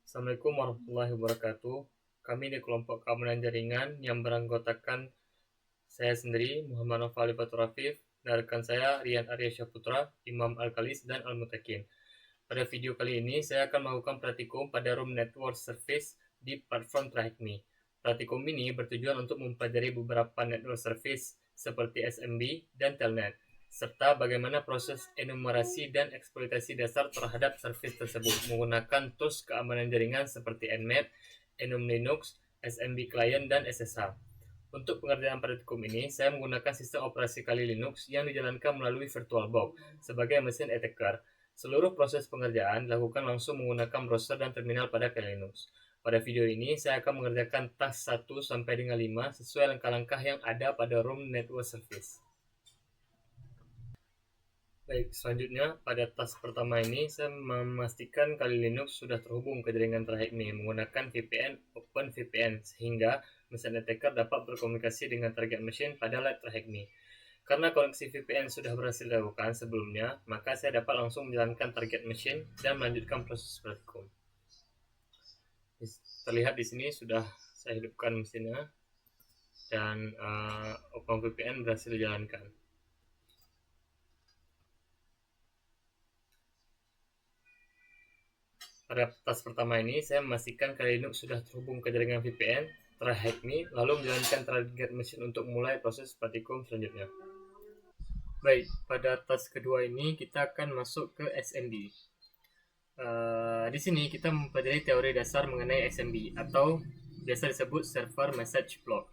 Assalamualaikum warahmatullahi wabarakatuh. Kami di kelompok keamanan jaringan yang beranggotakan saya sendiri, Muhammad Nofali Fatur Rafif, dan rekan saya Rian Arya Syahputra, Imam Al-Kalis, dan Al-Mutakin. Pada video kali ini, saya akan melakukan praktikum pada Room Network Service di platform Trahikmi. Praktikum ini bertujuan untuk mempelajari beberapa network service seperti SMB dan Telnet, serta bagaimana proses enumerasi dan eksploitasi dasar terhadap service tersebut menggunakan tools keamanan jaringan seperti Nmap, Enum Linux, SMB Client, dan SSH. Untuk pengerjaan praktikum ini, saya menggunakan sistem operasi Kali Linux yang dijalankan melalui VirtualBox sebagai mesin attacker. Seluruh proses pengerjaan dilakukan langsung menggunakan browser dan terminal pada Kali Linux. Pada video ini, saya akan mengerjakan task 1 sampai dengan 5 sesuai langkah-langkah yang ada pada Room Network Service. Baik, selanjutnya pada task pertama ini saya memastikan Kali Linux sudah terhubung ke jaringan Trahikmi menggunakan VPN OpenVPN sehingga mesin attacker dapat berkomunikasi dengan target machine pada lab Trahikmi. Karena koneksi VPN sudah berhasil dilakukan sebelumnya, maka saya dapat langsung menjalankan target machine dan melanjutkan proses praktikum. Terlihat di sini sudah saya hidupkan mesinnya dan OpenVPN berhasil dijalankan. Pada task pertama ini, saya memastikan Kali Linux sudah terhubung ke jaringan VPN Trahikmi, lalu menjalankan target machine untuk mulai proses praktikum selanjutnya. Baik, pada task kedua ini kita akan masuk ke SMB. Di sini kita mempelajari teori dasar mengenai SMB atau biasa disebut Server Message Block.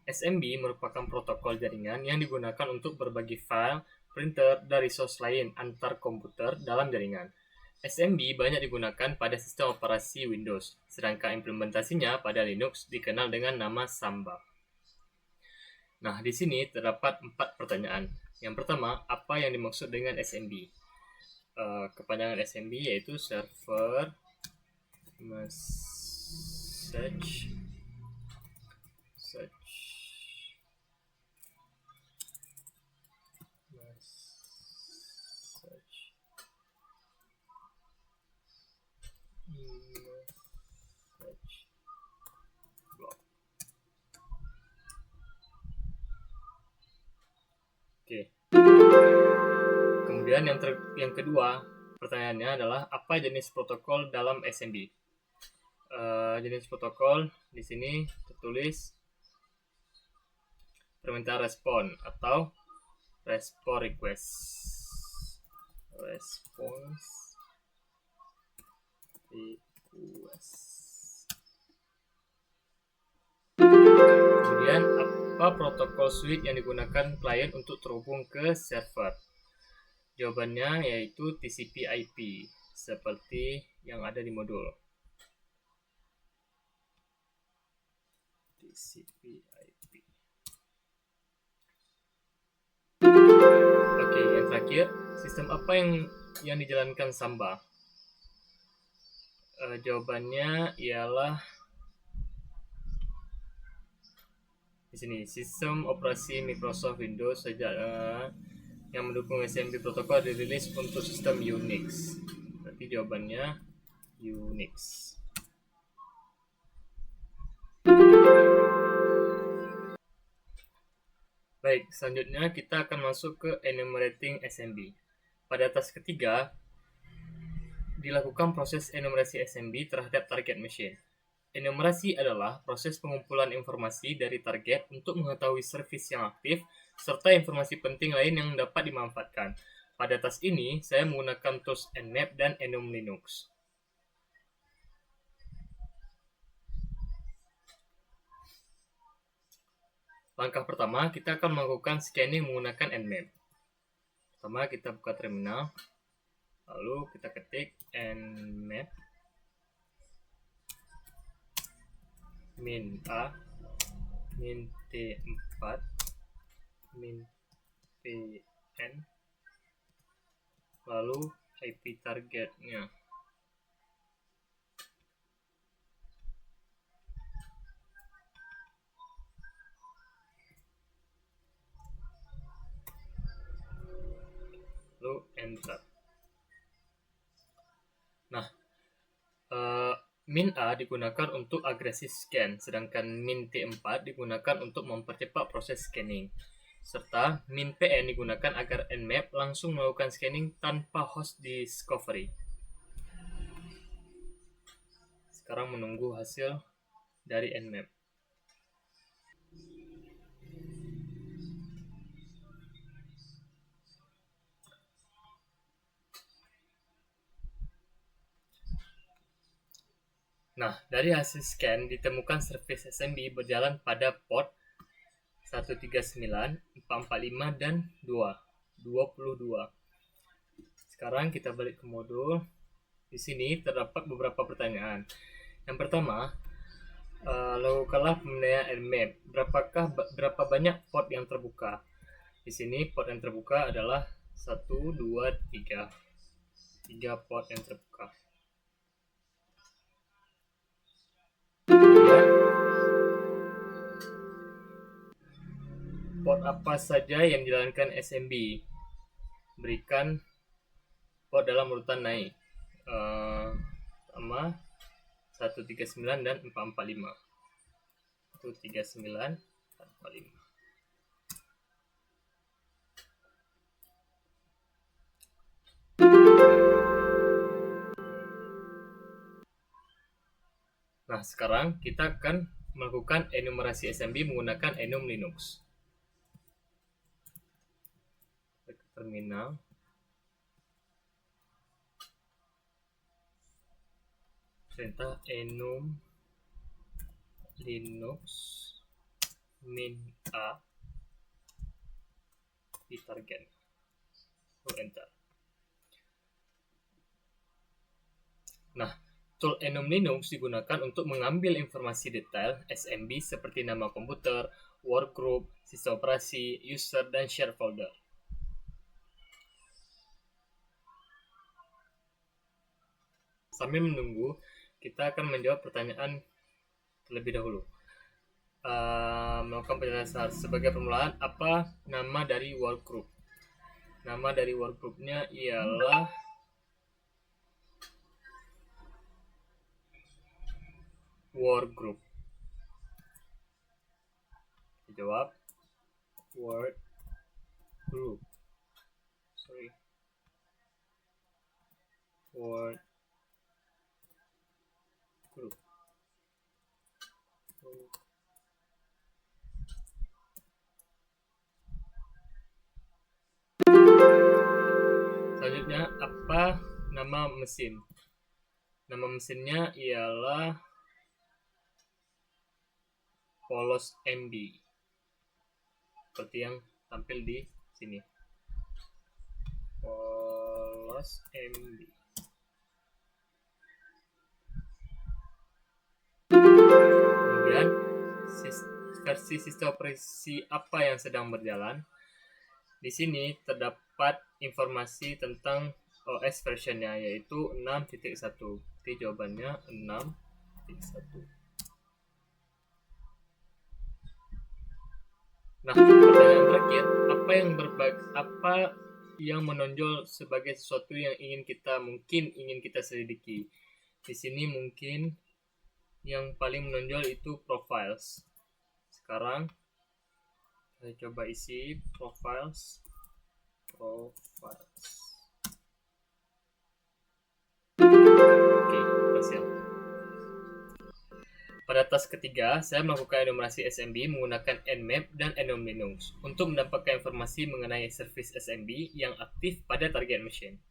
SMB merupakan protokol jaringan yang digunakan untuk berbagi file, printer, dan resource lain antar komputer dalam jaringan. SMB banyak digunakan pada sistem operasi Windows, sedangkan implementasinya pada Linux dikenal dengan nama Samba. Nah, di sini terdapat 4 pertanyaan. Yang pertama, apa yang dimaksud dengan SMB? Kepanjangan SMB yaitu Server Message Block. Oke. Kemudian yang kedua pertanyaannya adalah apa jenis protokol dalam SMB? Jenis protokol di sini tertulis permintaan respon atau response request. Kemudian apa protokol switch yang digunakan klien untuk terhubung ke server? Jawabannya yaitu TCP/IP seperti yang ada di modul. TCP/IP. Oke, yang terakhir, sistem apa yang dijalankan Samba? Jawabannya ialah di sini, sistem operasi Microsoft Windows sejak yang mendukung SMB protokol dirilis untuk sistem Unix. Berarti jawabannya Unix. Baik, selanjutnya kita akan masuk ke enumerating SMB. Pada task ketiga, dilakukan proses enumerasi SMB terhadap target machine. Enumerasi adalah proses pengumpulan informasi dari target untuk mengetahui servis yang aktif serta informasi penting lain yang dapat dimanfaatkan. Pada task ini, saya menggunakan tools Nmap dan Enum Linux. Langkah pertama, kita akan melakukan scanning menggunakan Nmap. Pertama, kita buka terminal, lalu kita ketik Nmap min A min T4 min PN, lalu IP targetnya. Lalu enter. Nah, min A digunakan untuk agresif scan, sedangkan min T4 digunakan untuk mempercepat proses scanning. Serta min PN digunakan agar Nmap langsung melakukan scanning tanpa host discovery. Sekarang menunggu hasil dari Nmap. Nah, dari hasil scan ditemukan service SMB berjalan pada port 139, 445, dan 22. Sekarang kita balik ke modul. Di sini terdapat beberapa pertanyaan. Yang pertama, lakukanlah pemindaian Nmap. Berapa banyak port yang terbuka? Di sini port yang terbuka adalah 1, 2, 3. 3 port yang terbuka. Kemudian, port apa saja yang dijalankan SMB? Berikan port dalam urutan naik. Pertama 139 dan 445. 139, 445. Nah, sekarang kita akan melakukan enumerasi SMB menggunakan enum Linux. Ke terminal. Perintah enum Linux min A di target. Enter. Nah, tool enum Linux digunakan untuk mengambil informasi detail SMB seperti nama komputer, workgroup, sistem operasi, user, dan share folder. Sambil menunggu, kita akan menjawab pertanyaan terlebih dahulu. Melakukan penjelasan sebagai permulaan, apa nama dari workgroup? Nama dari workgroupnya ialah workgroup. Jawab workgroup. Workgroup. Selanjutnya, apa nama mesin? Nama mesinnya ialah Polos MB. Seperti yang tampil di sini. Polos MB. Kemudian, versi sistem operasi apa yang sedang berjalan? Di sini terdapat informasi tentang OS versionnya, yaitu 6.1. Jadi jawabannya 6.1. Nah, pertanyaan terakhir, apa yang menonjol sebagai sesuatu yang mungkin ingin kita selidiki? Di sini mungkin yang paling menonjol itu profiles. Sekarang saya coba isi profiles. Oke, berhasil. Pada task ketiga, saya melakukan enumerasi SMB menggunakan Nmap dan enum Linux untuk mendapatkan informasi mengenai service SMB yang aktif pada target machine.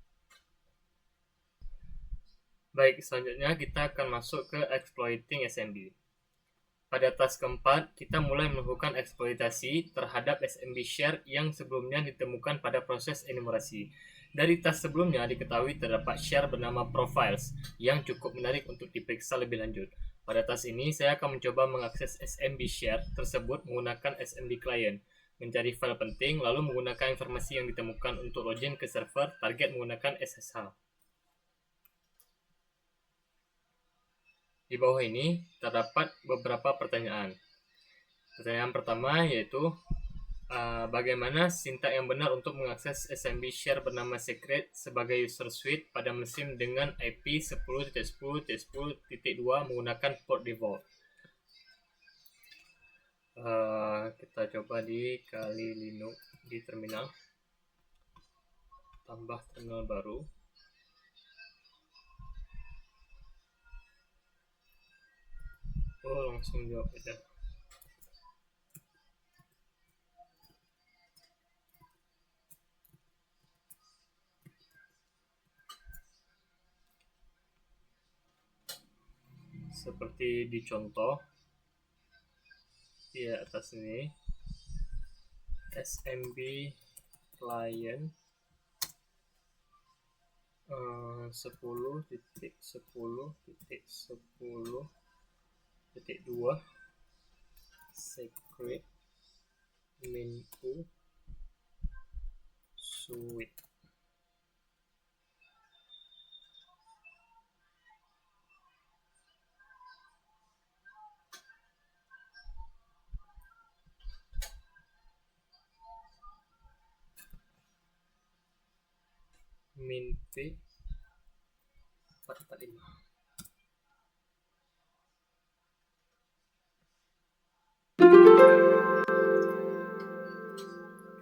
Baik, selanjutnya kita akan masuk ke exploiting SMB. Pada task keempat, kita mulai melakukan eksploitasi terhadap SMB share yang sebelumnya ditemukan pada proses enumerasi. Dari task sebelumnya diketahui terdapat share bernama profiles yang cukup menarik untuk diperiksa lebih lanjut. Pada task ini, saya akan mencoba mengakses SMB share tersebut menggunakan SMB client, mencari file penting, lalu menggunakan informasi yang ditemukan untuk login ke server target menggunakan SSH. Di bawah ini terdapat beberapa pertanyaan. Pertanyaan pertama yaitu, Bagaimana sintak yang benar untuk mengakses SMB share bernama secret sebagai user suite pada mesin dengan IP 10.10.10.2 menggunakan port default. Kita coba di Kali Linux di terminal, tambah terminal baru. Langsung jawab aja. Seperti di contoh di atas ini, SMB client 10.10.10.2 secret menu suite. min p 445.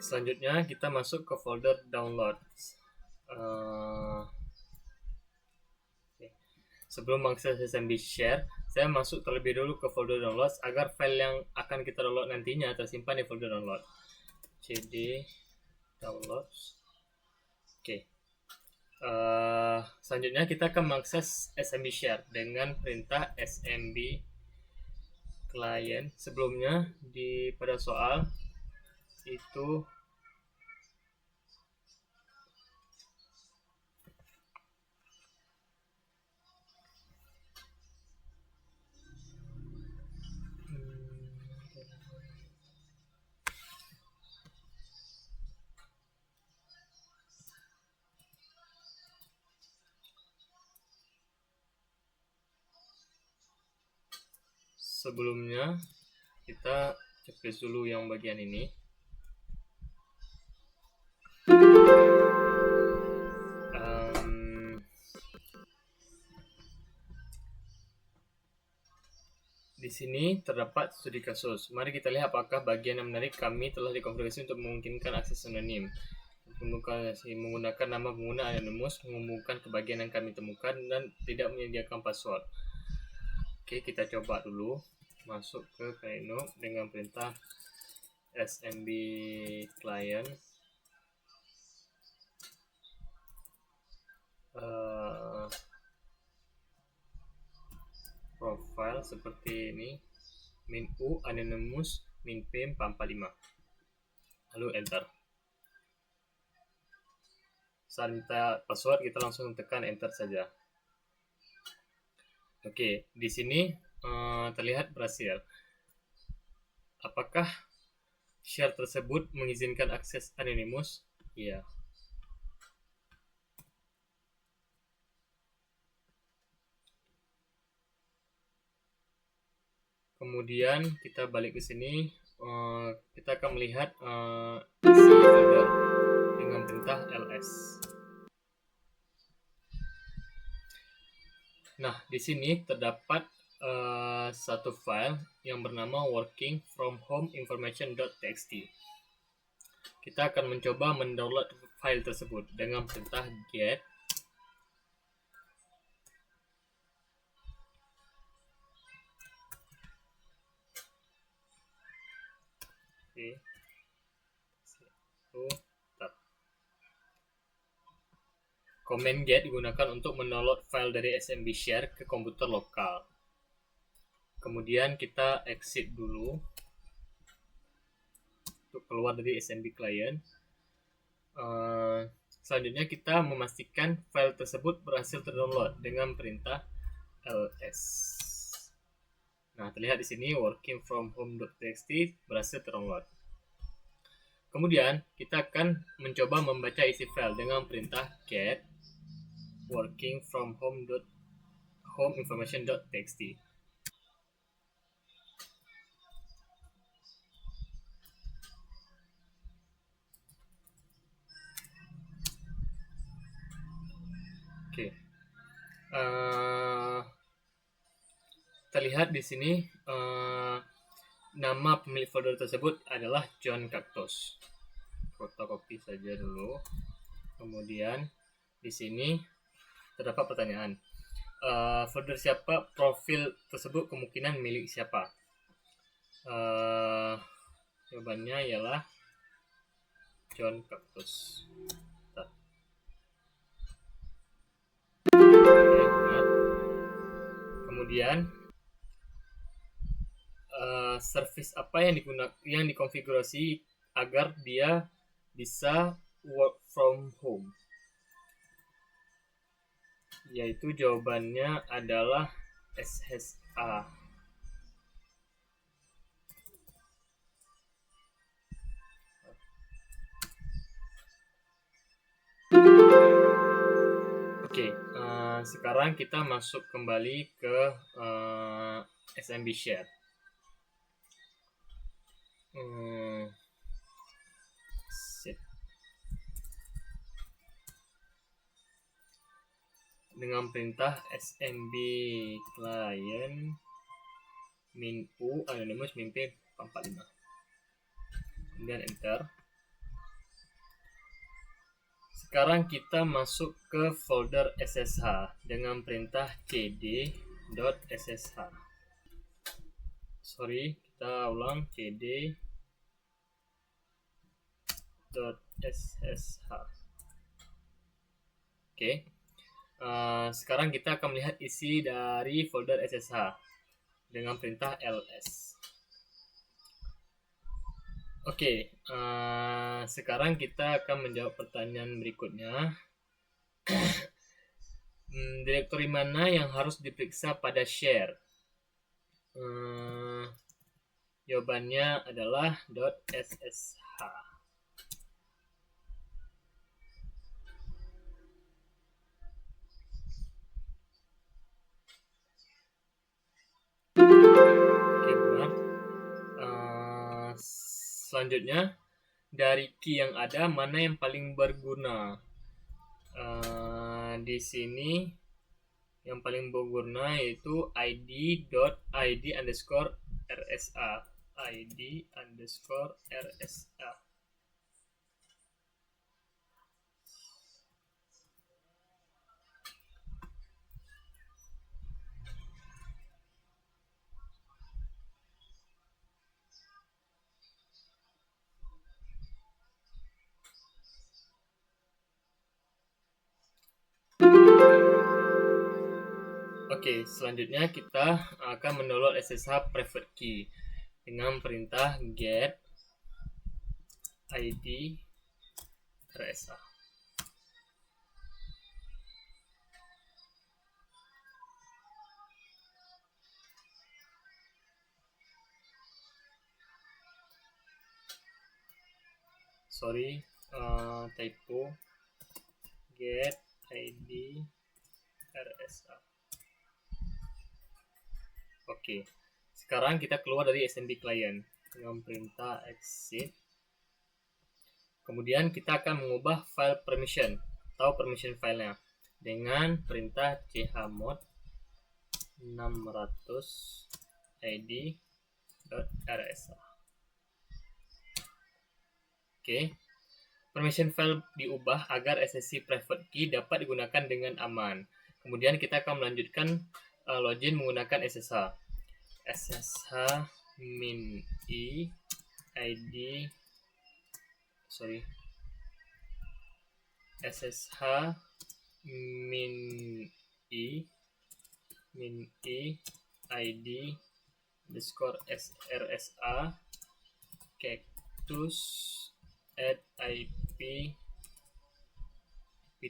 Selanjutnya kita masuk ke folder downloads. Sebelum mengakses SMB share, saya masuk terlebih dulu ke folder downloads agar file yang akan kita download nantinya tersimpan di folder download. cd downloads. Oke. Selanjutnya kita akan mengakses SMB share dengan perintah smb client. Sebelumnya pada soal itu sebelumnya kita checklist dulu yang bagian ini. Di sini terdapat studi kasus. Mari kita lihat apakah bagian yang menarik kami telah dikonfigurasi untuk memungkinkan akses anonim. Menggunakan nama pengguna anonymous, mengumumkan kebagian yang kami temukan, dan tidak menyediakan password. Oke, kita coba dulu. Masuk ke Linux dengan perintah smb client. Profile seperti ini, min u anonymous min p 445, lalu enter. Saat minta password kita langsung tekan enter saja. Oke, di sini terlihat berhasil. Apakah share tersebut mengizinkan akses anonymous? Iya. Kemudian kita balik ke sini, kita akan melihat isi folder dengan perintah ls. Nah, di sini terdapat satu file yang bernama workingfromhomeinformation.txt. Kita akan mencoba mendownload file tersebut dengan perintah get Command get digunakan untuk mendownload file dari SMB share ke komputer lokal. Kemudian kita exit dulu untuk keluar dari SMB client. Selanjutnya kita memastikan file tersebut berhasil terdownload dengan perintah ls. Nah, terlihat di sini workingfromhome.txt berhasil terdownload. Kemudian kita akan mencoba membaca isi file dengan perintah get workingfromhomeinformation.txt. Terlihat di sini nama pemilik folder tersebut adalah John Cactus. Fotokopi saja dulu. Kemudian di sini terdapat pertanyaan. Folder siapa? Profil tersebut kemungkinan milik siapa? Jawabannya ialah John Cactus. Kemudian service apa yang dikonfigurasi agar dia bisa work from home? Yaitu jawabannya adalah SSH. Oke, sekarang kita masuk kembali ke SMB Share. Dengan perintah smb client min.u anonymous min.p 45. Kemudian enter. Sekarang kita masuk ke folder SSH dengan perintah cd.ssh. Kita ulang cd.ssh. Oke. Sekarang kita akan melihat isi dari folder SSH dengan perintah ls. Oke, sekarang kita akan menjawab pertanyaan berikutnya. Direktori mana yang harus diperiksa pada share? Jawabannya adalah .ssh. Oke, benar. Selanjutnya, dari key yang ada, mana yang paling berguna? Di sini yang paling berguna yaitu id_rsa. id_rsa. Oke, selanjutnya kita akan mendownload SSH private key dengan perintah get id_rsa. Typo, get id_rsa. Oke, sekarang kita keluar dari SMB client dengan perintah exit. Kemudian kita akan mengubah file permission atau permission filenya dengan perintah chmod 600 id.rsa. Oke, permission file diubah agar SSH private key dapat digunakan dengan aman. Kemudian kita akan melanjutkan login menggunakan SSH. SSH min i id SSH min i id _rsa cactus add IP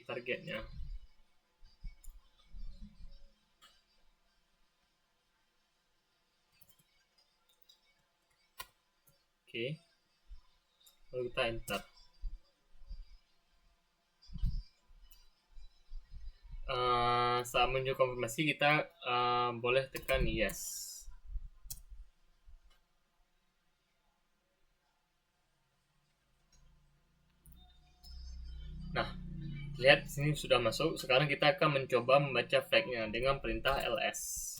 targetnya. Oke, lalu kita enter. Saat menuju konfirmasi kita boleh tekan yes. Nah, Lihat sini sudah masuk. Sekarang kita akan mencoba membaca flagnya dengan perintah ls.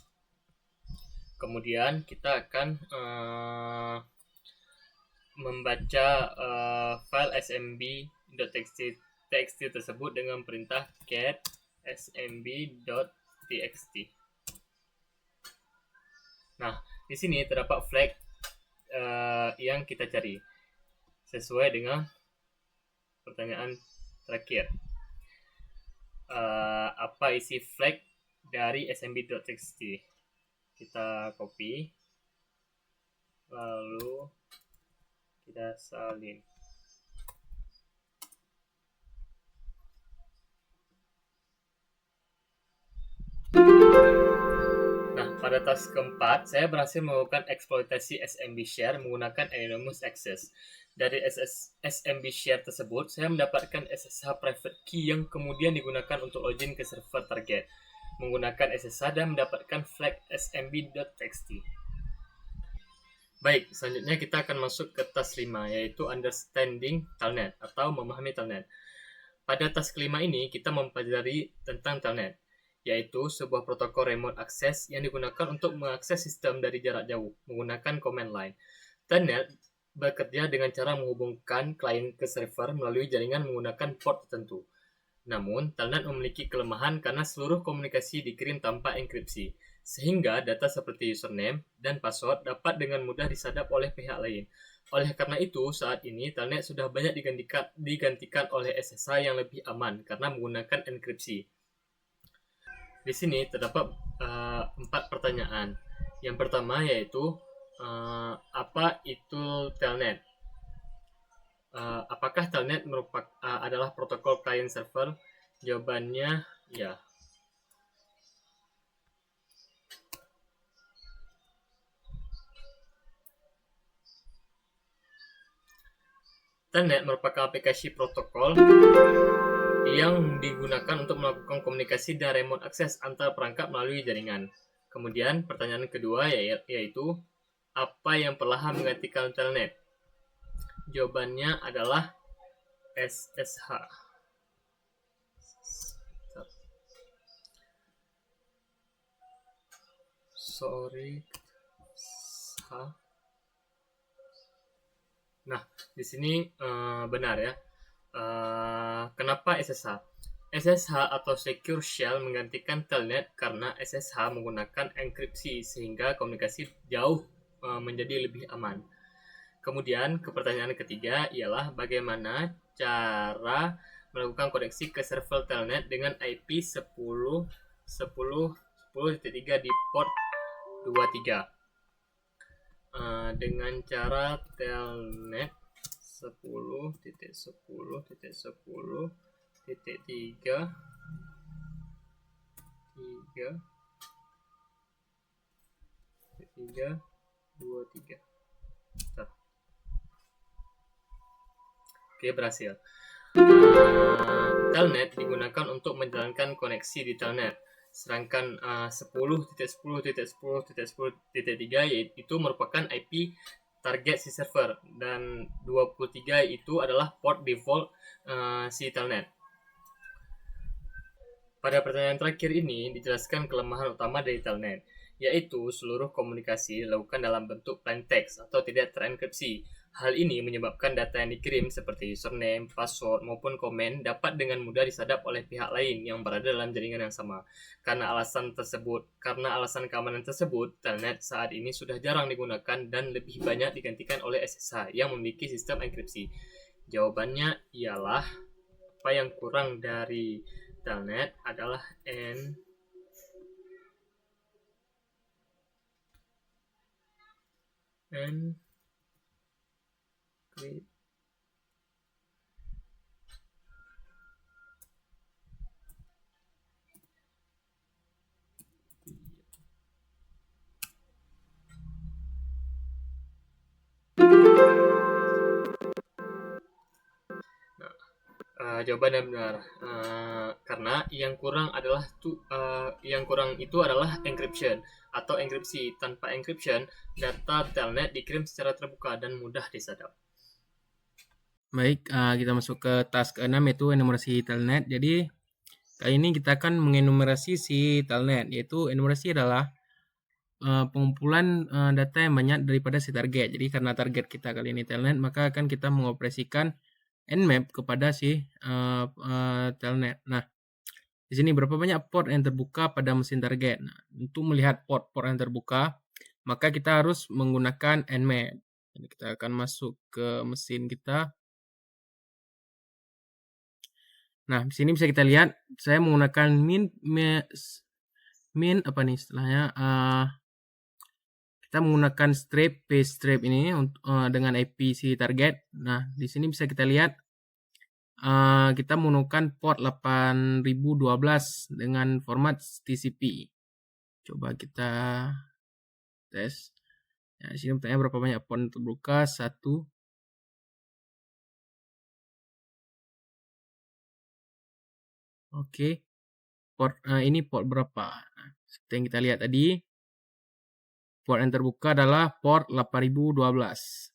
Kemudian kita akan membaca file smb.txt tersebut dengan perintah cat smb.txt. Nah, di sini terdapat flag yang kita cari sesuai dengan pertanyaan terakhir. Apa isi flag dari smb.txt? Kita copy, lalu kita salin. Nah, pada task keempat, saya berhasil melakukan eksploitasi SMB share menggunakan anonymous access. Dari SMB share tersebut, saya mendapatkan SSH private key yang kemudian digunakan untuk login ke server target. Menggunakan SSH dan mendapatkan flag smb.txt. Baik, selanjutnya kita akan masuk ke task 5, yaitu understanding telnet atau memahami telnet. Pada task kelima ini, kita mempelajari tentang telnet, yaitu sebuah protokol remote access yang digunakan untuk mengakses sistem dari jarak jauh menggunakan command line. Telnet bekerja dengan cara menghubungkan klien ke server melalui jaringan menggunakan port tertentu. Namun, telnet memiliki kelemahan karena seluruh komunikasi dikirim tanpa enkripsi, sehingga data seperti username dan password dapat dengan mudah disadap oleh pihak lain. Oleh karena itu, saat ini telnet sudah banyak digantikan oleh SSH yang lebih aman karena menggunakan enkripsi. Di sini terdapat 4 pertanyaan. Yang pertama yaitu apa itu telnet? Apakah telnet adalah protokol client server? Jawabannya ya. Telnet merupakan aplikasi protokol yang digunakan untuk melakukan komunikasi dan remote access antar perangkat melalui jaringan. Kemudian pertanyaan kedua yaitu apa yang perlahan menggantikan telnet? Jawabannya adalah SSH. Nah, di sini benar ya. Kenapa SSH? SSH atau Secure Shell menggantikan telnet karena SSH menggunakan enkripsi sehingga komunikasi jauh menjadi lebih aman. Kemudian ke pertanyaan ketiga ialah bagaimana cara melakukan koneksi ke server telnet dengan IP 10.10.10.3 di port 23. Dengan cara telnet 10.10.10.3.3.23. Oke, berhasil. Telnet digunakan untuk menjalankan koneksi di telnet. Sedangkan 10.10.10.10.3 itu merupakan IP target si server dan 23 itu adalah port default si telnet. Pada pertanyaan terakhir ini dijelaskan kelemahan utama dari telnet, yaitu seluruh komunikasi dilakukan dalam bentuk plain text atau tidak terenkripsi. Hal ini menyebabkan data yang dikirim seperti username, password, maupun komen dapat dengan mudah disadap oleh pihak lain yang berada dalam jaringan yang sama. Karena alasan keamanan tersebut, telnet saat ini sudah jarang digunakan dan lebih banyak digantikan oleh SSH yang memiliki sistem enkripsi. Jawabannya ialah apa yang kurang dari telnet adalah jawabannya benar karena yang kurang itu adalah encryption atau enkripsi. Tanpa encryption, data telnet dikirim secara terbuka dan mudah disadap. Baik, kita masuk ke task ke-6 yaitu enumerasi telnet. Jadi kali ini kita akan mengenumerasi si telnet, yaitu enumerasi adalah pengumpulan data yang banyak daripada si target. Jadi karena target kita kali ini telnet, maka akan kita mengoperasikan nmap kepada si telnet. Nah, di sini berapa banyak port yang terbuka pada mesin target. Nah, untuk melihat port-port yang terbuka, maka kita harus menggunakan nmap. Jadi kita akan masuk ke mesin kita. Nah, di sini bisa kita lihat saya menggunakan min apa nih istilahnya? Kita menggunakan paste strip ini dengan IP si target. Nah, di sini bisa kita lihat kita menggunakan port 8012 dengan format TCP. Coba kita tes. Nah, di sini bertanya berapa banyak port terbuka? 1. Oke. Port ini port berapa? Nah, seperti yang kita lihat tadi, port yang terbuka adalah port 8012.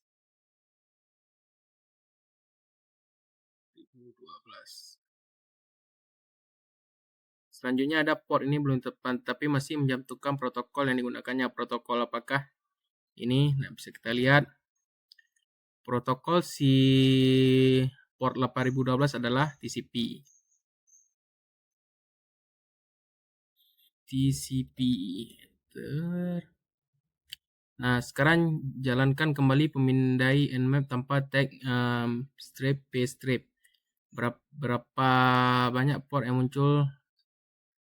Selanjutnya ada port ini belum tepat, tapi masih mencantumkan protokol yang digunakannya. Protokol apakah ini? Nah, bisa kita lihat protokol si port 8012 adalah TCP. Nah, sekarang jalankan kembali pemindai nmap tanpa tag strip paste strip. Berapa banyak port yang muncul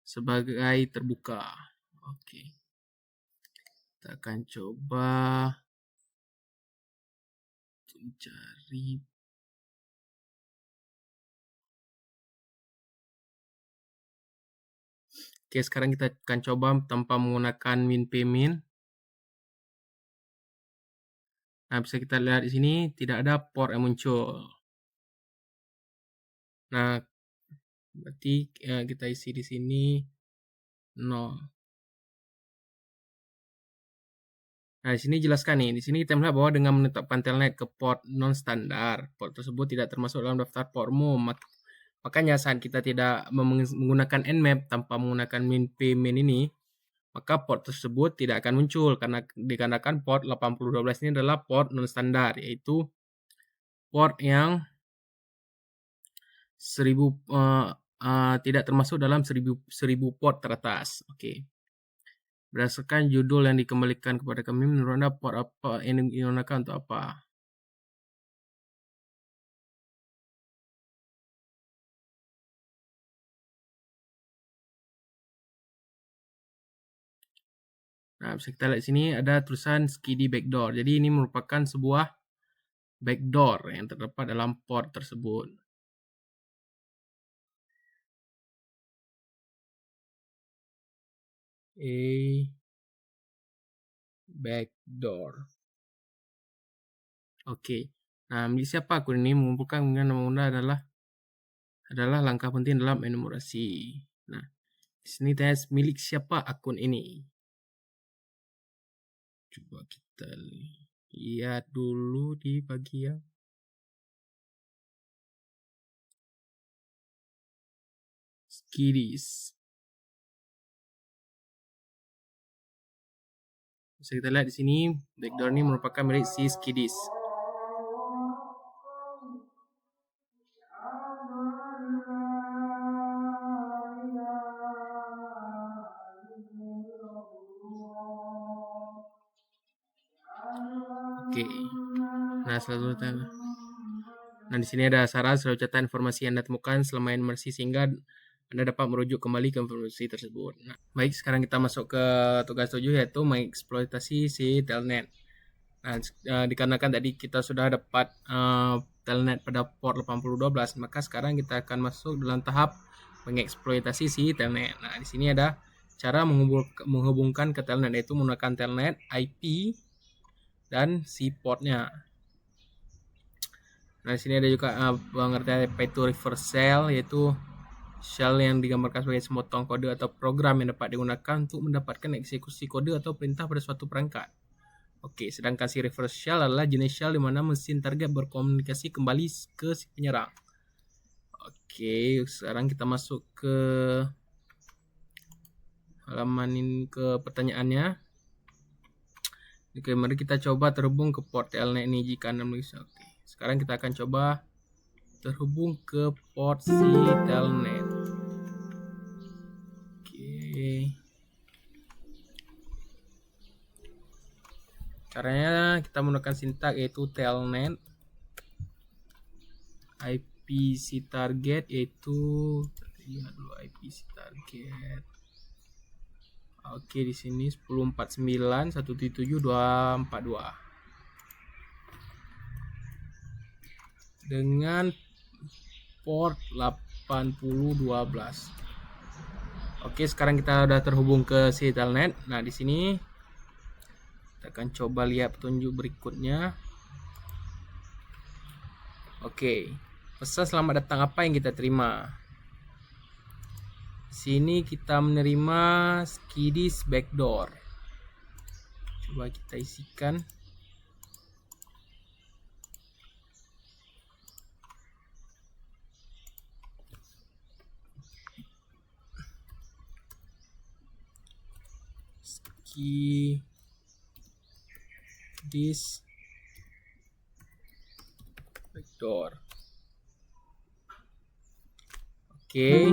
sebagai terbuka? Oke. Kita akan coba mencari. Oke, sekarang kita akan coba tanpa menggunakan min. Nah, bisa kita lihat di sini tidak ada port yang muncul. Nah, berarti kita isi di sini 0. Nah, di sini jelaskan nih. Di sini kita melihat bahwa dengan menetapkan telnet ke port non standar, port tersebut tidak termasuk dalam daftar port umum. Makanya saat kita tidak menggunakan nmap tanpa menggunakan min ini, maka port tersebut tidak akan muncul karena dikarenakan port 8012 ini adalah port non standar, yaitu port yang 1000 tidak termasuk dalam 1000 port teratas. Oke. Berdasarkan judul yang dikembalikan kepada kami, menurut Anda port apa yang digunakan untuk apa? Nah, bisa kita lihat di sini ada tulisan skidi backdoor. Jadi ini merupakan sebuah backdoor yang terdapat dalam port tersebut. Backdoor. Oke. Nah, milik siapa akun ini? Mengumpulkan dengan nama adalah langkah penting dalam enumerasi. Nah, di sini tes milik siapa akun ini. Coba kita lihat dulu di bagian skidis. Bisa kita lihat di sini backdoor ini merupakan milik si skidis. Oke. Nah, selanjutnya. Nah, di sini ada saran selalu catat informasi yang Anda temukan selama enumerasi sehingga Anda dapat merujuk kembali ke informasi tersebut. Nah, baik, sekarang kita masuk ke tugas 7 yaitu mengeksploitasi si telnet. Nah, dikarenakan tadi kita sudah dapat telnet pada port 8012, maka sekarang kita akan masuk dalam tahap mengeksploitasi si telnet. Nah, di sini ada cara menghubungkan ke telnet, yaitu menggunakan telnet IP dan si portnya. Nah, di sini ada juga pengertian Python reverse shell, yaitu shell yang digambarkan sebagai semotong kode atau program yang dapat digunakan untuk mendapatkan eksekusi kode atau perintah pada suatu perangkat. Oke, sedangkan si reverse shell adalah jenis shell di mana mesin target berkomunikasi kembali ke si penyerang. Oke, sekarang kita masuk ke halaman ini, ke pertanyaannya. Oke, mari kita coba terhubung ke port telnet ini jika Anda bisa. Oke, sekarang kita akan coba terhubung ke port si telnet. Oke. Caranya kita menggunakan sintak yaitu telnet IPC target, yaitu lihat dulu IPC target. Oke, di sini 1049.177.242 dengan port 8012. Oke, sekarang kita udah terhubung ke si telnet. Nah, di sini kita akan coba lihat petunjuk berikutnya. Oke, pesan selamat datang apa yang kita terima? Sini kita menerima Skidis backdoor. Coba kita isikan. Skidis backdoor. Oke.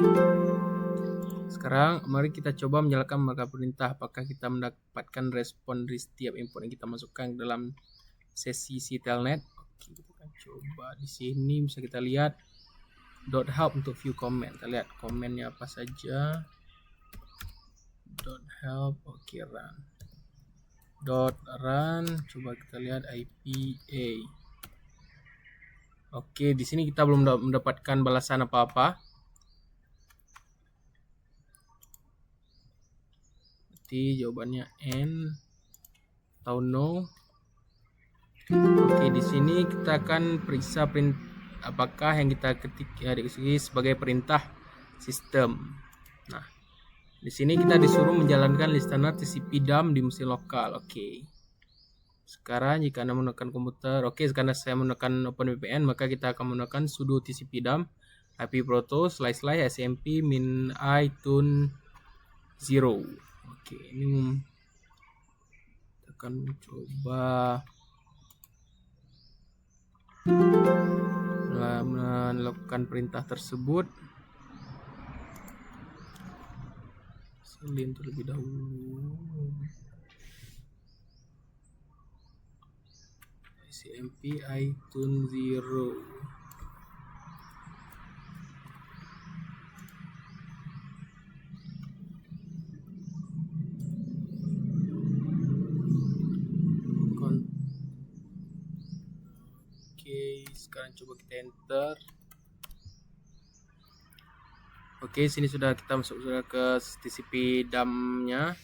Sekarang mari kita coba menjalankan markup perintah. Apakah kita mendapatkan respon dari setiap input yang kita masukkan dalam sesi si telnet? Oke, kita akan coba. Di sini bisa kita lihat .help untuk view comment. Kita lihat komennya apa saja. .help, oke, run. .run, coba kita lihat IPA. Oke, di sini kita belum mendapatkan balasan apa-apa. Berarti jawabannya N atau no. Oke, di sini kita akan periksa apakah yang kita ketik sebagai perintah sistem. Nah, di sini kita disuruh menjalankan listener TCP dump di mesin lokal. Oke. Sekarang jika Anda menggunakan komputer, oke, karena saya menggunakan OpenVPN, maka kita akan menggunakan sudo TCP dump ipproto //smp min I tune 0. Oke, ini kita akan coba melakukan perintah tersebut. Selin terlebih dahulu. SMP iTunes 0. Oke, sekarang coba kita enter. Oke, sini sudah kita masuk ke TCP dump-nya.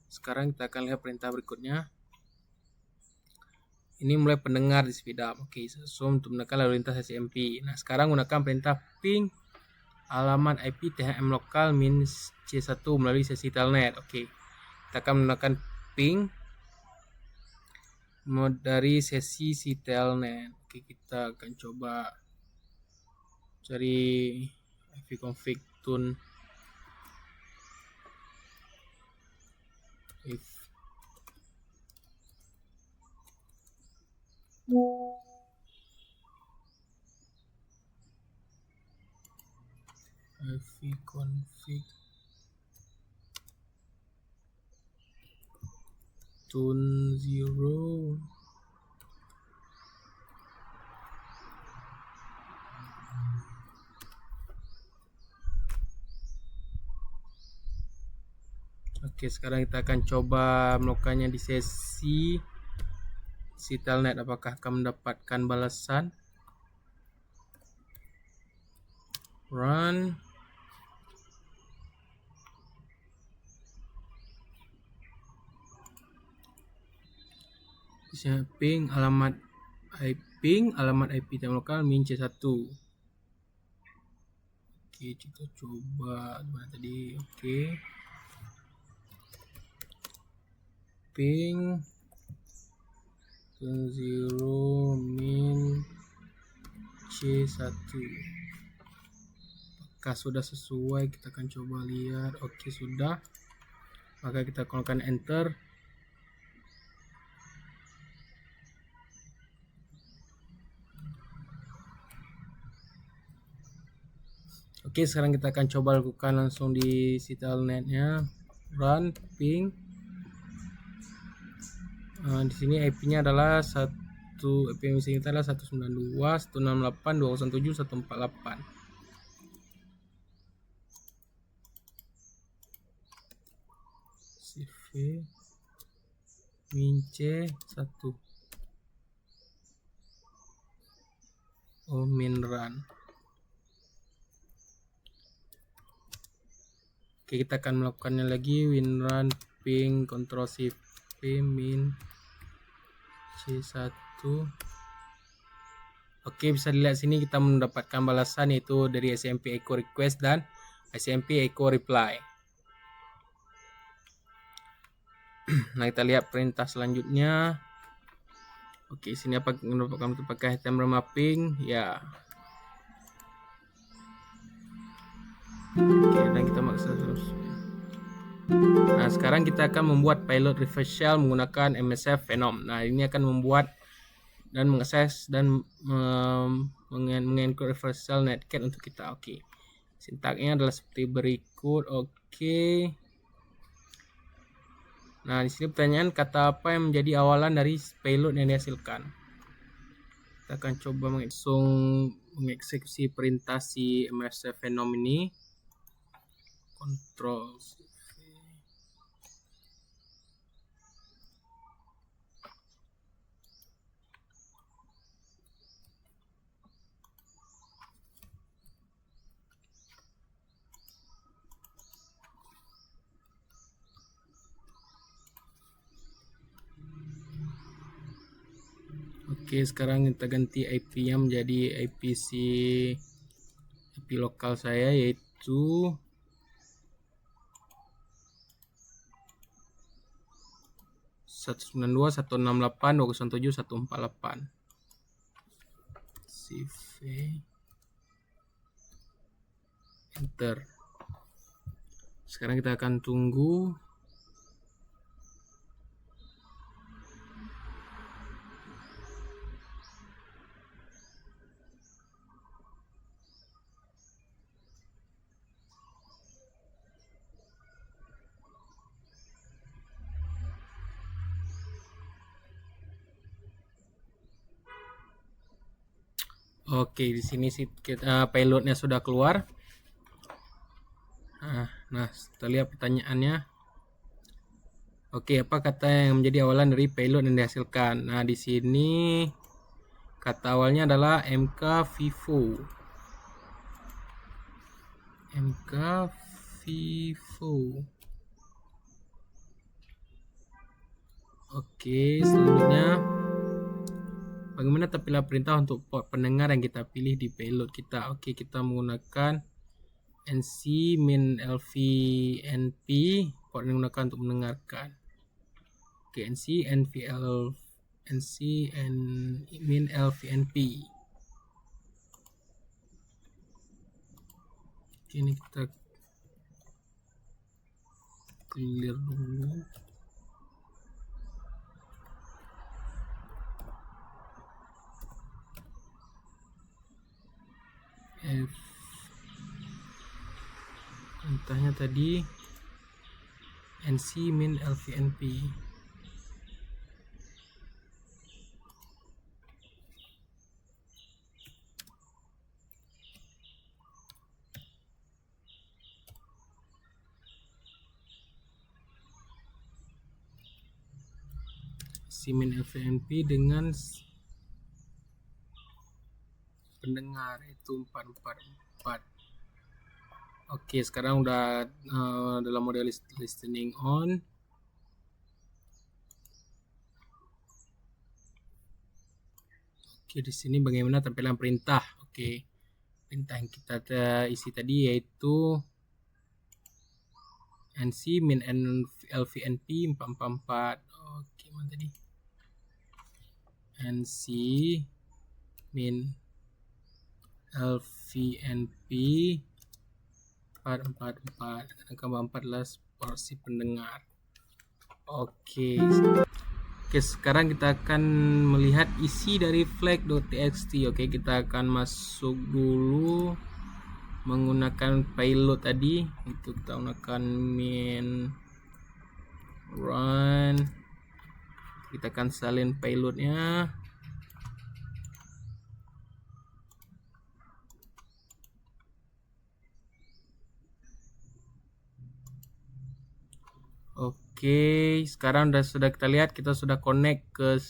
Sekarang kita akan lihat perintah berikutnya. Ini mulai pendengar di TCP dump. Oke, so untuk menekan lalu lintas SMP. Nah, sekarang gunakan perintah ping alamat IP THM lokal min C1 melalui sesi telnet. Oke, kita akan menggunakan ping dari sesi si telnet. Oke, kita akan coba cari ipconfig tune if ipconfig tune 0. Oke, sekarang kita akan coba melakukannya di sesi si telnet. Apakah akan mendapatkan balasan? Run. Bisa ping alamat IP lokal min C1. Oke, kita coba gimana tadi. Oke. Ping 0 min C1. Apakah sudah sesuai? Kita akan coba lihat. Oke, sudah. Maka kita tekan enter. Oke, sekarang kita akan coba lakukan langsung di si telnetnya. Run ping. Di sini IP-nya adalah IP missing kita adalah 192.168.207.148. CV min C1. Oh, min run. Oke, kita akan melakukannya lagi. Win run ping Ctrl Shift P min C1. Oke, bisa dilihat sini kita mendapatkan balasan yaitu dari SMP echo request dan SMP echo reply. Nah, kita lihat perintah selanjutnya. Oke, sini apa mendapatkan pakai item remapping ya. Oke, dan kita maksa terus. Nah, sekarang kita akan membuat payload reverse shell menggunakan MSF Phenom. Nah, ini akan membuat dan mengakses dan mengencode reverse shell netcat untuk kita. Oke. Sintaknya adalah seperti berikut. Oke. Nah, di sini pertanyaan kata apa yang menjadi awalan dari payload yang dihasilkan. Kita akan coba mengeksekusi perintah si MSF Phenom ini. Control Oke, sekarang kita ganti IP-nya menjadi IP lokal saya yaitu 192.168.207.148. CV enter. Sekarang kita akan tunggu. Oke, di sini sih payloadnya sudah keluar. Nah, kita lihat pertanyaannya. Oke, apa kata yang menjadi awalan dari payload yang dihasilkan? Nah, di sini kata awalnya adalah mkvivo. Oke, selanjutnya bagaimana terpilih perintah untuk port pendengar yang kita pilih di payload kita? Oke, kita menggunakan nc min lvnp port yang digunakan untuk mendengarkan. Oke, nc min lvnp. Oke, ini kita clear dulu. Perintahnya tadi nc min lvnp. min lvnp dengan pendengar itu 444. Oke, sekarang udah dalam mode listening on. Oke, di sini bagaimana tampilan perintah? Oke, perintah yang kita isi tadi yaitu nc min lvnp 444. Oke, mana tadi? nc min lvnp 444 angka 14 porsi pendengar. Oke, sekarang kita akan melihat isi dari flag.txt. Oke, kita akan masuk dulu menggunakan payload tadi. Itu kita gunakan min run. Kita akan salin payloadnya. Oke, sekarang sudah kita lihat, kita sudah connect ke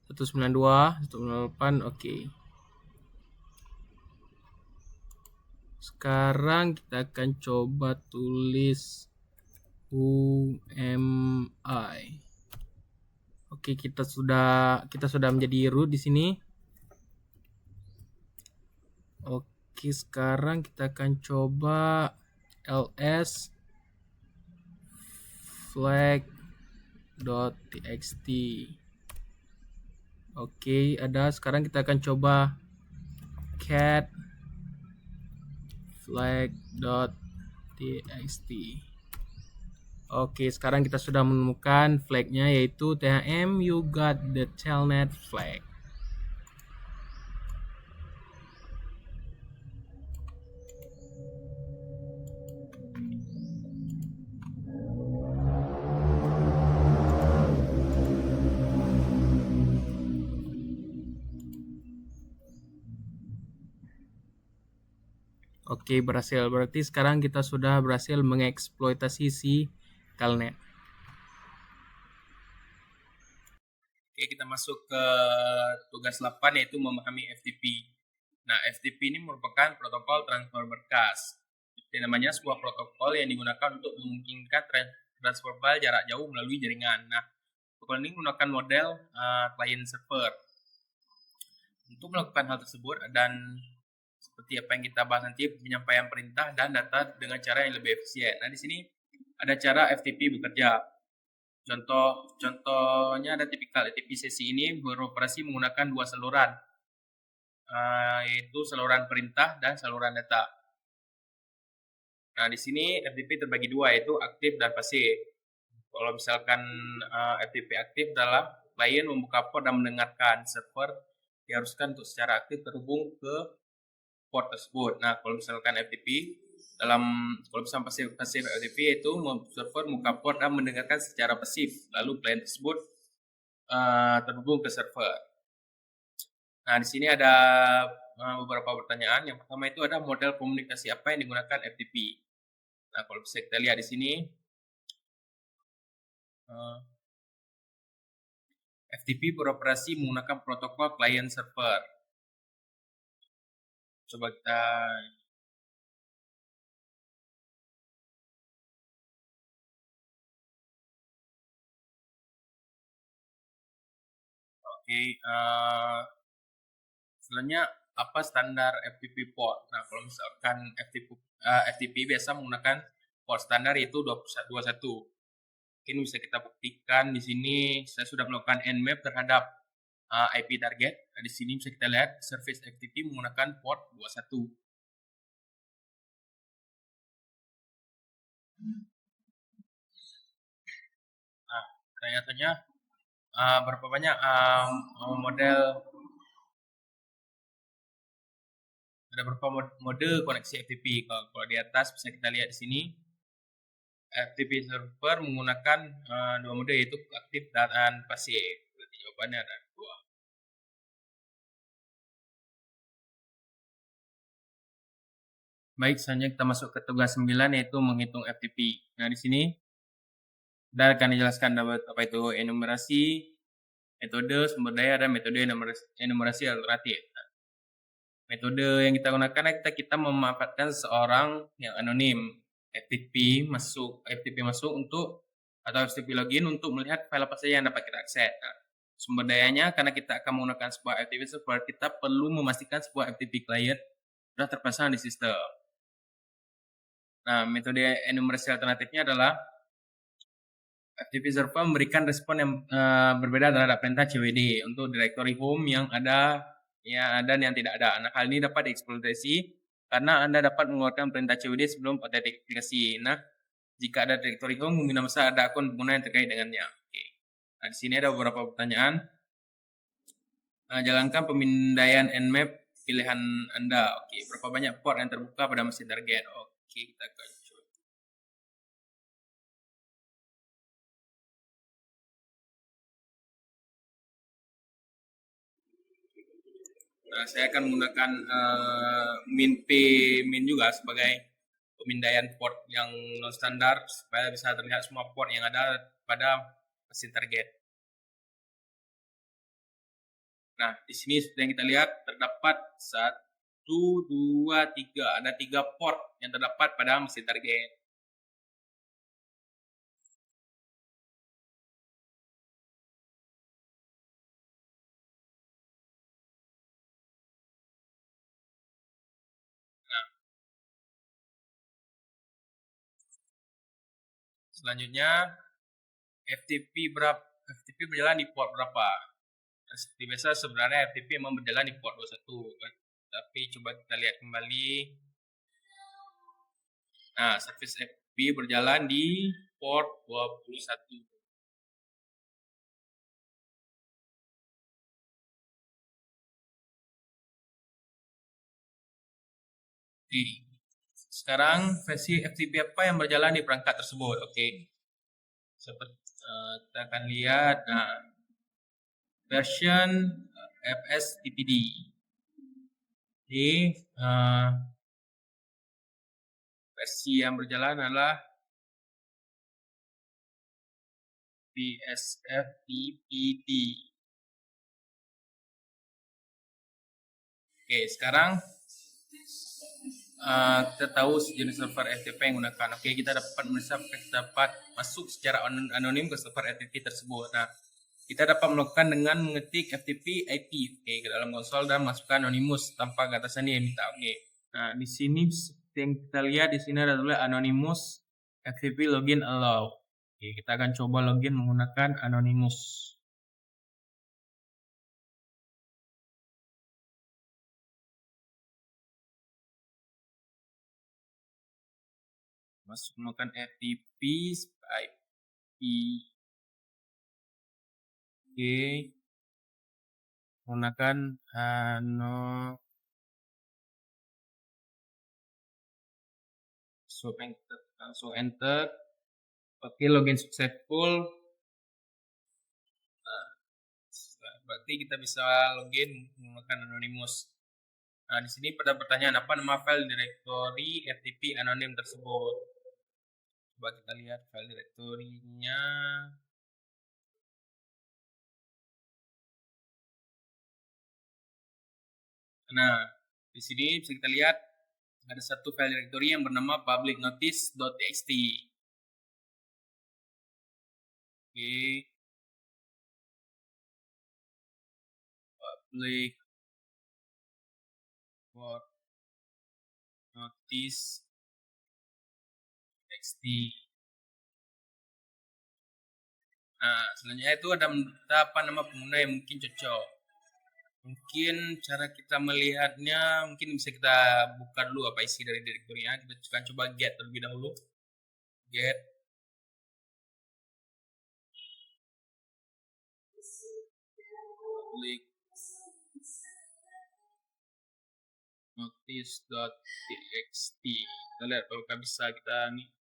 192, 198. Oke. Sekarang kita akan coba tulis UMI. Oke, kita sudah menjadi root di sini. Oke, sekarang kita akan coba ls flag.txt. Oke, ada. Sekarang kita akan coba cat flag.txt. Oke, sekarang kita sudah menemukan flagnya, yaitu thm you got the telnet flag. Oke, berhasil. Berarti sekarang kita sudah berhasil mengeksploitasi si telnet. Oke, kita masuk ke tugas 8, yaitu memahami FTP. Nah, FTP ini merupakan protokol transfer berkas. Jadi namanya sebuah protokol yang digunakan untuk memungkinkan transfer file jarak jauh melalui jaringan. Nah, protokol ini menggunakan model client server. Untuk melakukan hal tersebut dan seperti apa yang kita bahas nanti, penyampaian perintah dan data dengan cara yang lebih efisien. Nah, di sini ada cara FTP bekerja. Contohnya ada tipikal FTP sesi ini beroperasi menggunakan dua saluran, yaitu saluran perintah dan saluran data. Nah, di sini FTP terbagi dua, yaitu aktif dan pasif. Kalau misalkan FTP aktif adalah klien membuka port dan mendengarkan, server diharuskan untuk secara aktif terhubung ke port tersebut. Nah, kalau misalkan FTP kalau misalkan pasif FTP, yaitu server membuka port dan mendengarkan secara pasif, lalu klien tersebut terhubung ke server. Nah, di sini ada beberapa pertanyaan. Yang pertama itu ada model komunikasi apa yang digunakan FTP. Nah, kalau bisa kita lihat di sini, FTP beroperasi menggunakan protokol client server. Coba kita sebenarnya apa standar FTP port? Nah, kalau misalkan FTP biasa menggunakan port standar yaitu 21. Mungkin bisa kita buktikan di sini. Saya sudah melakukan nmap terhadap IP target. Nah, di sini bisa kita lihat service FTP menggunakan port 21. Nah, ternyata berapa banyak model, ada berapa mode koneksi FTP. Kalau di atas bisa kita lihat di sini, FTP server menggunakan dua mode, yaitu aktif dan pasif. Berarti jawabannya ada dua. Baik, selanjutnya kita masuk ke tugas 9, yaitu menghitung FTP. Nah, di sini kita akan dijelaskan apa itu enumerasi, metode sumber daya, dan metode enumerasi alternatif. Nah, metode yang kita gunakan, kita memanfaatkan seorang yang anonim. FTP masuk untuk, atau FTP login untuk melihat file apa saja yang dapat kita akses. Nah, sumber dayanya, karena kita akan menggunakan sebuah FTP server, kita perlu memastikan sebuah FTP client sudah terpasang di sistem. Nah, metode enumerasi alternatifnya adalah FTP server memberikan respon yang berbeda terhadap perintah CWD untuk directory home yang ada dan yang tidak ada. Nah, hal ini dapat dieksploitasi karena Anda dapat mengeluarkan perintah CWD sebelum autentikasi. Nah, jika ada directory home, kemungkinan besar ada akun pengguna yang terkait dengannya. Oke. Nah, di sini ada beberapa pertanyaan. Jalankan pemindaian nmap pilihan Anda. Oke, berapa banyak port yang terbuka pada mesin target? Oke, kita akan coba. Nah, saya akan menggunakan min juga sebagai pemindaian port yang non standar supaya bisa terlihat semua port yang ada pada mesin target. Nah, di sini seperti yang kita lihat terdapat 1, 2, 3. Ada 3 port yang terdapat pada mesin target. Nah, selanjutnya FTP berjalan di port berapa? Seperti biasa sebenarnya FTP memang berjalan di port 21. Tapi coba kita lihat kembali. Nah, service FTP berjalan di port 21. Oke. Sekarang versi FTP apa yang berjalan di perangkat tersebut? Oke. Seperti kita akan lihat version FSTPD. Jadi versi yang berjalan adalah PSFTPD. Oke, sekarang kita tahu jenis server FTP yang digunakan. Oke, kita dapat masuk secara anonim ke server FTP tersebut. Nah, kita dapat melakukan dengan mengetik FTP IP ke dalam konsol dan masukkan anonymous tanpa kata sandi yang minta. Oke. Nah, di sini yang kita lihat di sini ada tulis anonymous FTP login allow. Oke, kita akan coba login menggunakan anonymous. Masuk menggunakan FTP IP. Oke. Menggunakan langsung enter. Oke, login successful. Nah, berarti kita bisa login menggunakan anonymous. Nah, di sini pada pertanyaan apa nama file directory FTP anonim tersebut. Coba kita lihat file directory-nya. Nah, di sini bisa kita lihat ada satu file directory yang bernama publicnotice.txt. Oke. Public notice txt. Nah, selanjutnya itu ada apa nama pengguna yang mungkin cocok. Mungkin cara kita melihatnya mungkin bisa kita buka dulu apa isi dari direktorinya. Kita akan coba get terlebih dahulu. Get public notice.txt. Kita lihat apakah bisa kita nih.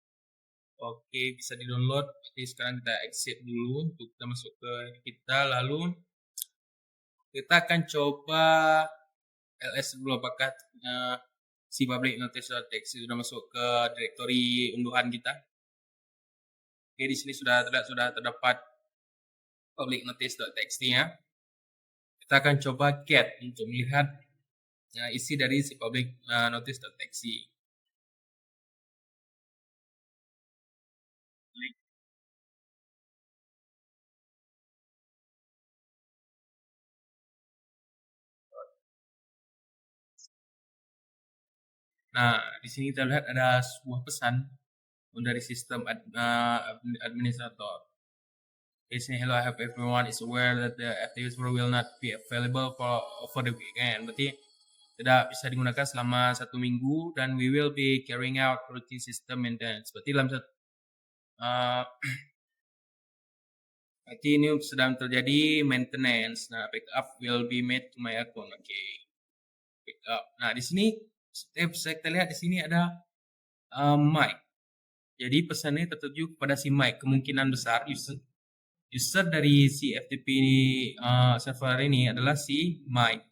Oke, bisa di download. Oke, sekarang kita exit dulu untuk kita masuk ke kita, lalu kita akan coba ls dulu apakah si public notice.txt sudah masuk ke direktori unduhan kita. Oke, di sini sudah terdapat public notice.txt nya. Kita akan coba get untuk melihat isi dari si public notice.txt. Nah, di sini kita lihat ada sebuah pesan dari sistem administrator. It's saying, hello, I hope everyone is aware that the FTP server will not be available for the weekend. Berarti tidak bisa digunakan selama 1 minggu dan we will be carrying out routine system maintenance. Berarti dalam berarti ini sedang terjadi maintenance. Nah, backup will be made to my account. Oke. Backup. Nah, di sini kita lihat di sini ada Mike. Jadi pesannya tertuju kepada si Mike. Kemungkinan besar user dari si FTP server ini adalah si Mike.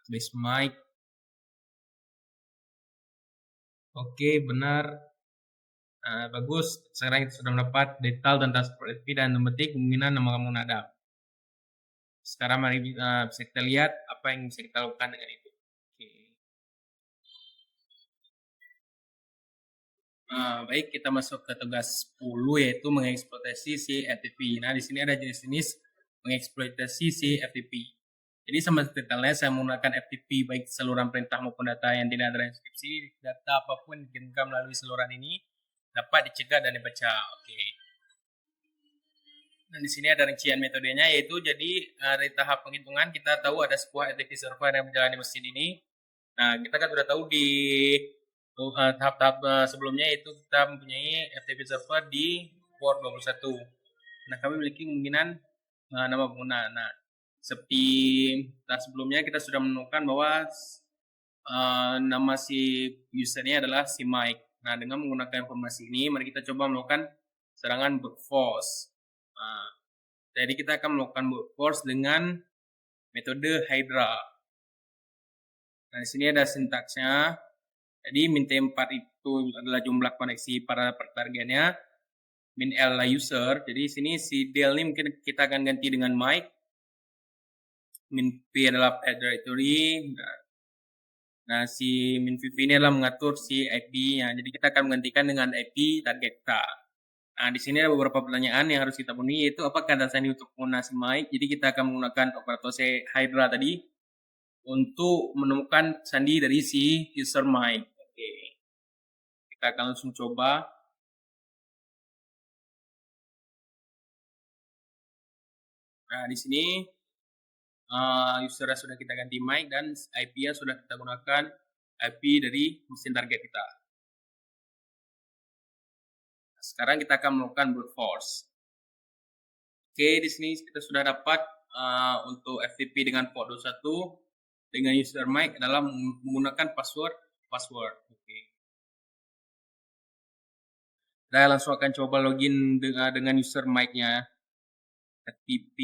Tulis Mike. Oke, benar. Bagus. Sekarang kita sudah mendapat detail tentang FTP dan memetik kemungkinan nama kamu ada. Sekarang mari bisa kita lihat apa yang bisa kita lakukan dengan itu. Oke. Baik, kita masuk ke tugas 10 yaitu mengeksploitasi si FTP. Nah, di sini ada jenis-jenis mengeksploitasi si FTP. Jadi sama detailnya saya menggunakan FTP baik saluran perintah maupun data yang tidak ada transkripsi. Data apapun dikirimkan melalui saluran ini dapat dicegah dan dibaca. Oke. Dan di sini ada rincian metodenya yaitu jadi dari tahap penghitungan kita tahu ada sebuah FTP server yang berjalan di mesin ini. Nah, kita kan sudah tahu di tahap-tahap sebelumnya itu kita mempunyai FTP server di port 21. Nah, kami memiliki kemungkinan nama pengguna. Nah, seperti sebelumnya kita sudah menemukan bahwa nama si usernya adalah si Mike. Nah, dengan menggunakan informasi ini, mari kita coba melakukan serangan brute force. Nah, jadi kita akan melakukan brute force dengan metode Hydra. Nah, di sini ada sintaksnya. Jadi min T4 itu adalah jumlah koneksi pada targetnya. Min L adalah user. Jadi di sini si Del ini mungkin kita akan ganti dengan Mike. Min P adalah path directory. Nah, si min VP ini adalah mengatur si IP-nya. Jadi kita akan menggantikan dengan IP target kita. Nah, di sini ada beberapa pertanyaan yang harus kita penuhi, yaitu apakah data ini untuk pengguna si Mike. Jadi kita akan menggunakan operator Hydra tadi untuk menemukan sandi dari si user Mike. Oke. Kita akan langsung coba. Nah, di sini usernya sudah kita ganti Mike dan IP-nya sudah kita gunakan IP dari mesin target kita. Sekarang kita akan melakukan brute force. Oke, di sini kita sudah dapat untuk FTP dengan port 21 dengan user Mike adalah menggunakan password. Oke. Saya langsung akan coba login dengan user Mike-nya. FTP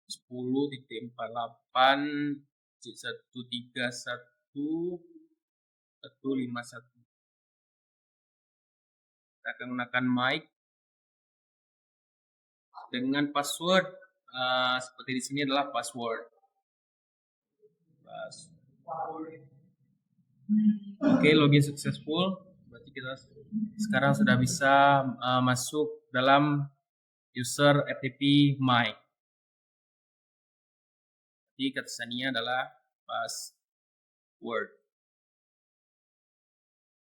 10.48.131.151. Kita akan menggunakan Mike dengan password seperti di sini adalah password. Oke, login successful. Berarti kita sekarang sudah bisa masuk dalam user FTP Mike. Jadi kata sandinya adalah password.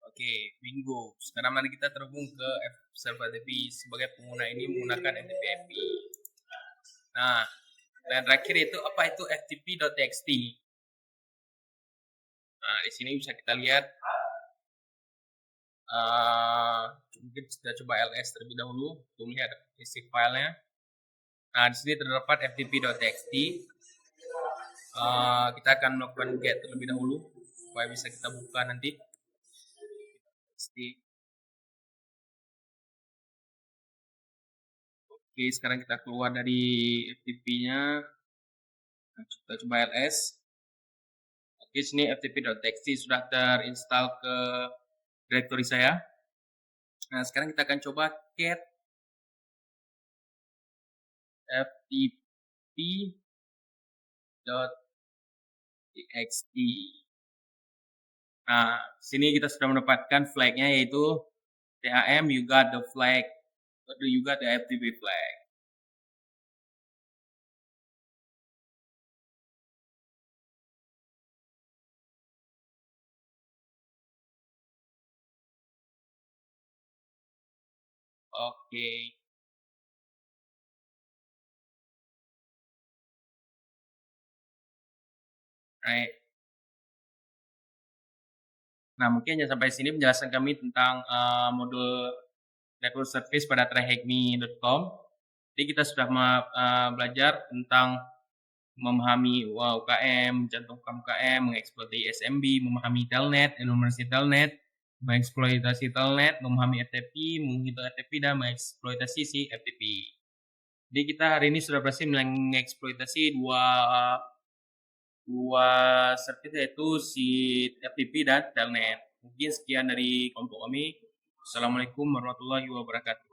Oke, bingo. Sekarang mari kita terhubung ke server FTP. Sebagai pengguna ini menggunakan FTP. Nah, dan terakhir itu apa itu ftp.txt. Nah, di sini bisa kita lihat. Mungkin kita coba ls terlebih dahulu untuk melihat isi filenya. Nah, di sini terdapat ftp.txt. Kita akan melakukan get terlebih dahulu supaya bisa kita buka nanti. Oke, sekarang kita keluar dari FTP-nya. Nah, kita coba ls. Oke, sini ftp.txt sudah terinstall ke directory saya. Nah, sekarang kita akan coba cat ftp.txt. Nah, sini kita sudah mendapatkan flag-nya yaitu THM you got the flag. You got the FTP flag. Oke. Baik. Nah, mungkin ya sampai sini penjelasan kami tentang modul network service pada tryhackme.com. Jadi kita sudah belajar tentang memahami UKM, mencantumkan UKM, mengeksploitasi SMB, memahami telnet, enumerasi telnet, mengeksploitasi telnet, memahami FTP, menghitung FTP, dan mengeksploitasi si FTP. Jadi kita hari ini sudah berhasil mengeksploitasi dua circuit, yaitu si FTP dan telnet. Mungkin sekian dari kelompok kami. Assalamualaikum warahmatullahi wabarakatuh.